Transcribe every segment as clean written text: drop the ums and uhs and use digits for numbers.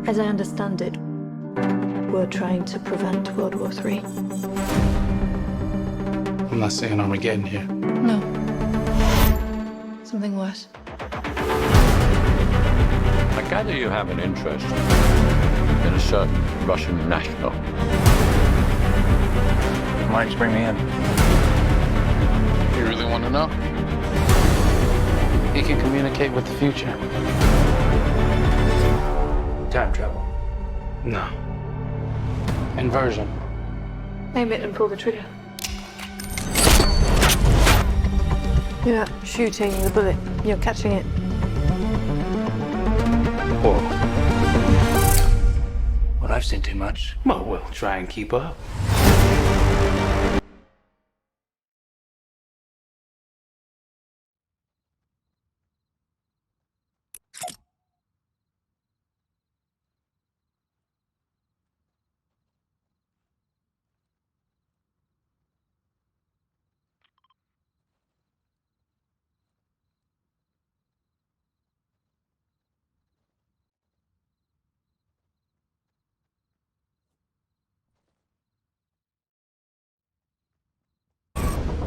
As I understand it, we're trying to prevent World War III. I'm not saying Armageddon here. No. Something worse. I gather you have an interest in a certain Russian national. Why did you bring me in? You really want to know? He can communicate with the future. Time travel. No. Inversion. Aim it and pull the trigger. You're not shooting the bullet, you're catching it. Whoa. Well, I've seen too much. Well, we'll try and keep up.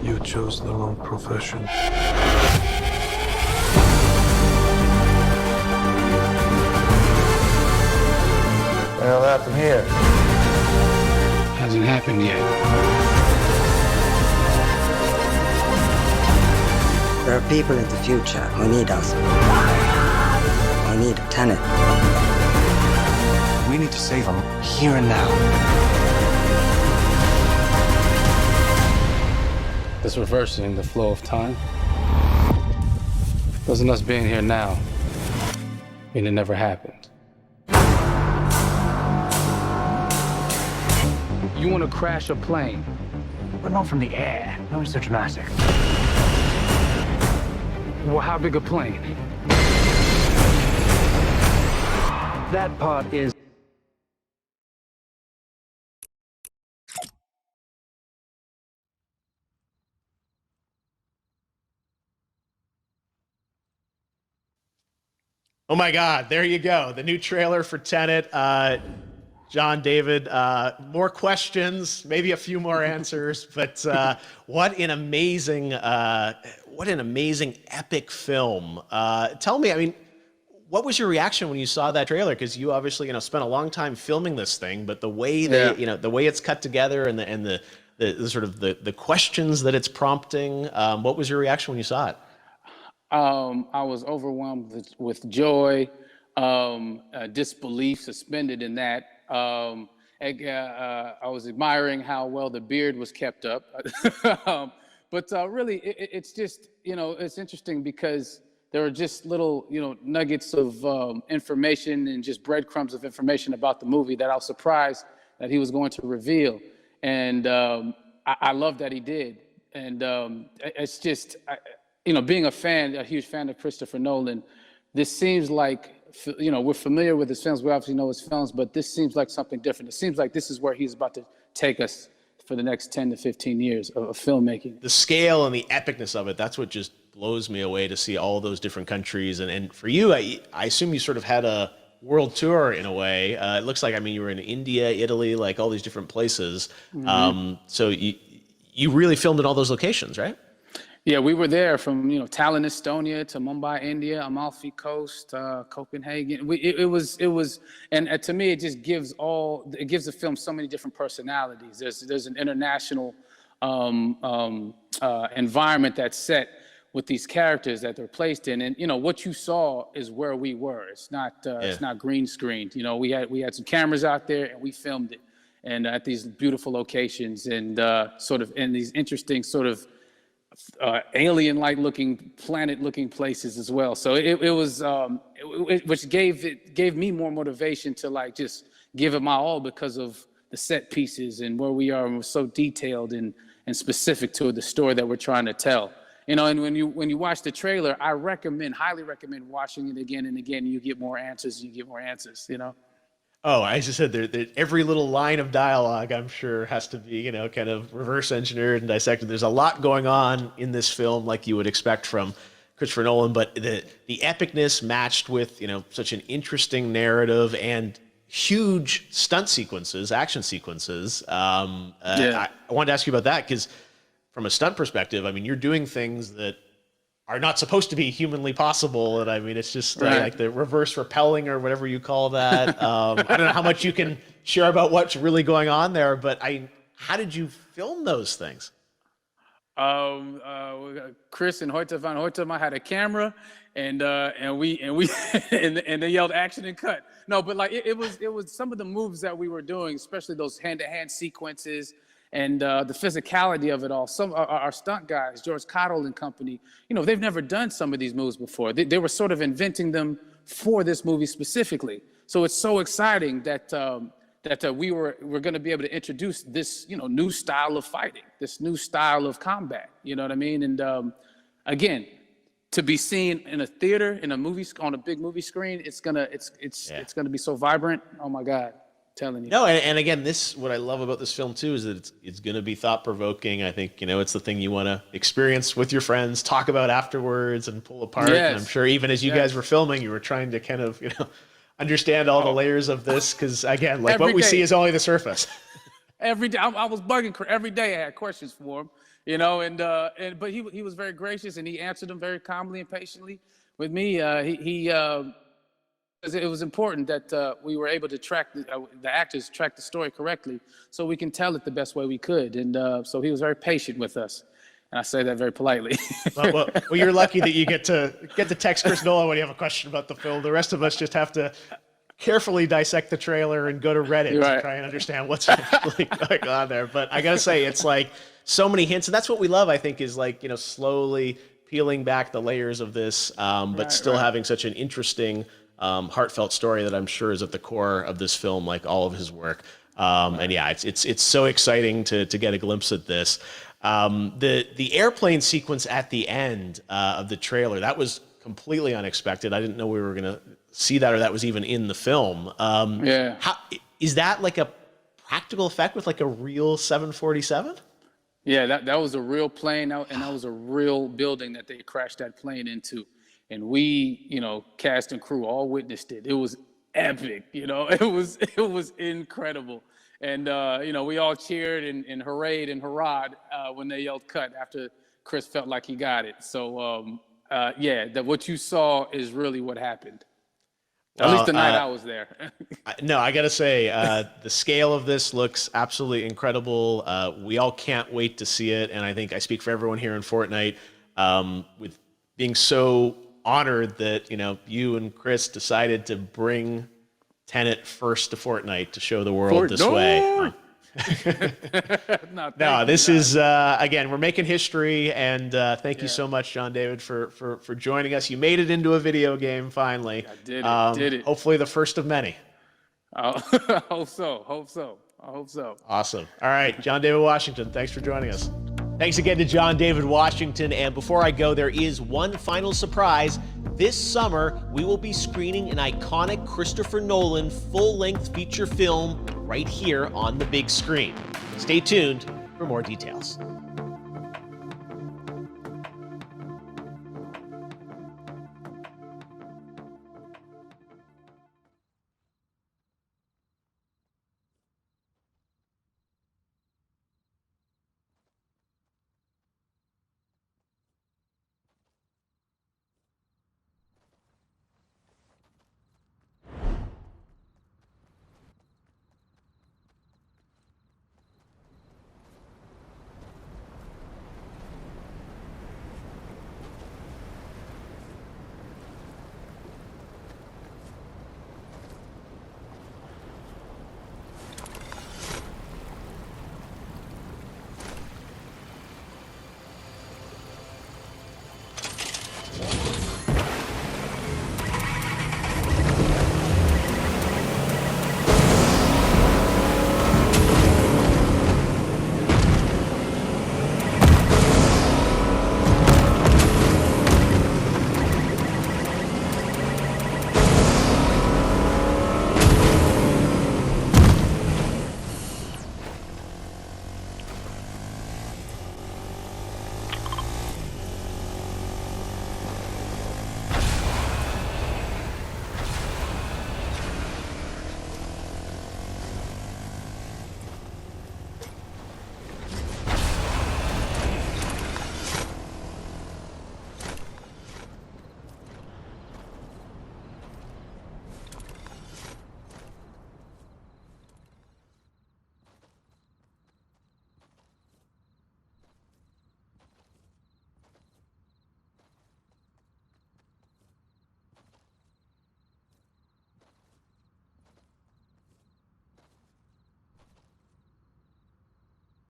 You chose the wrong profession. Well, happened here. Hasn't happened yet. There are people in the future who need us. Who need Tenet. We need to save them here and now. This reversing the flow of time. Doesn't us being here now mean it never happened? You want to crash a plane? But not from the air. No one's so dramatic. Well, how big a plane? That part is. Oh my God, there you go. The new trailer for Tenet. John, David, more questions, maybe a few more answers, but what an amazing epic film. Tell me, I mean, what was your reaction when you saw that trailer? Because you obviously, spent a long time filming this thing, but the way they, the way it's cut together and the sort of the questions that it's prompting, what was your reaction when you saw it? I was overwhelmed with joy, disbelief, suspended in that. I was admiring how well the beard was kept up. But really, it's just, it's interesting because there are just little, nuggets of information and just breadcrumbs of information about the movie that I was surprised that he was going to reveal. And I love that he did. And it's just... being a huge fan of Christopher Nolan, this seems like, we're familiar with his films. We obviously know his films, but this seems like something different. It seems like this is where he's about to take us for the next 10 to 15 years of filmmaking. The scale and the epicness of it, that's what just blows me away to see all those different countries. And for you, I assume you sort of had a world tour in a way. It looks like, you were in India, Italy, like all these different places. Mm-hmm. So you really filmed in all those locations, right? Yeah, we were there from Tallinn, Estonia, to Mumbai, India, Amalfi Coast, Copenhagen. It was, and to me, it just gives the film so many different personalities. There's an international environment that's set with these characters that they're placed in, and what you saw is where we were. It's not green screened. We had some cameras out there and we filmed it, and at these beautiful locations and sort of in these interesting sort of alien-like looking, planet-looking places as well. So which gave me more motivation to just give it my all because of the set pieces and where we are, and we're so detailed and specific to the story that we're trying to tell. And when you watch the trailer, I highly recommend watching it again and again. And you get more answers. Oh, I just said every little line of dialogue, I'm sure, has to be, kind of reverse engineered and dissected. There's a lot going on in this film, like you would expect from Christopher Nolan, but the epicness matched with, such an interesting narrative and huge stunt sequences, action sequences. Yeah. I wanted to ask you about that because from a stunt perspective, I mean, you're doing things that are not supposed to be humanly possible. And I mean, it's just like the reverse rappelling or whatever you call that. I don't know how much you can share about what's really going on there, but how did you film those things? Chris and Hoyte van Hoytema had a camera, and they yelled action and cut. No, but like it was some of the moves that we were doing, especially those hand-to-hand sequences and the physicality of it all. Some our stunt guys, George Cottle and company, you know, they've never done some of these moves before. They were sort of inventing them for this movie specifically. So it's so exciting that we're going to be able to introduce this, you know, new style of fighting, this new style of combat. You know what I mean? And again, to be seen in a theater, in a movie, on a big movie screen, it's gonna be so vibrant. Oh my God, telling you. No, and again, what I love about this film too is that it's going to be thought provoking. I think, you know, it's the thing you want to experience with your friends, talk about afterwards, and pull apart. Yes. And I'm sure even as you guys were filming, you were trying to kind of, you know, understand all the layers of this, because again, like what we see is only the surface. Every day, I was bugging. Every day, I had questions for him, you know, but he was very gracious, and he answered them very calmly and patiently. With me, it was important that we were able to track the actors track the story correctly, so we can tell it the best way we could. And so he was very patient with us, and I say that very politely. well, you're lucky that you get to text Chris Nolan when you have a question about the film. The rest of us just have to carefully dissect the trailer and go to Reddit to try and understand what's really going on there. But I gotta say, it's like so many hints, and that's what we love, I think, is like, you know, slowly peeling back the layers of this, but still having such an interesting, heartfelt story that I'm sure is at the core of this film, like all of his work. And yeah, it's so exciting to get a glimpse at this. The airplane sequence at the end of the trailer, that was completely unexpected. I didn't know we were gonna see that, or that was even in the film. How is that, like a practical effect with like a real 747? Yeah, that was a real plane, and that was a real building that they crashed that plane into. And we, you know, cast and crew all witnessed it. It was epic, you know. It was incredible. And you know, we all cheered and hurrayed and hurrahed when they yelled cut after Chris felt like he got it. So yeah, what you saw is really what happened. At least the night I was there. No, I gotta say, the scale of this looks absolutely incredible. We all can't wait to see it, and I think I speak for everyone here in Fortnite with being so honored that, you know, you and Chris decided to bring Tenet first to Fortnite to show the world this way. No, this is again, we're making history, and thank you so much, John David, for joining us. You made it into a video game finally. I did it. Hopefully the first of many. I hope so. Awesome. All right, John David Washington, thanks for joining us. Thanks again to John David Washington. And before I go, there is one final surprise. This summer, we will be screening an iconic Christopher Nolan full-length feature film right here on the big screen. Stay tuned for more details.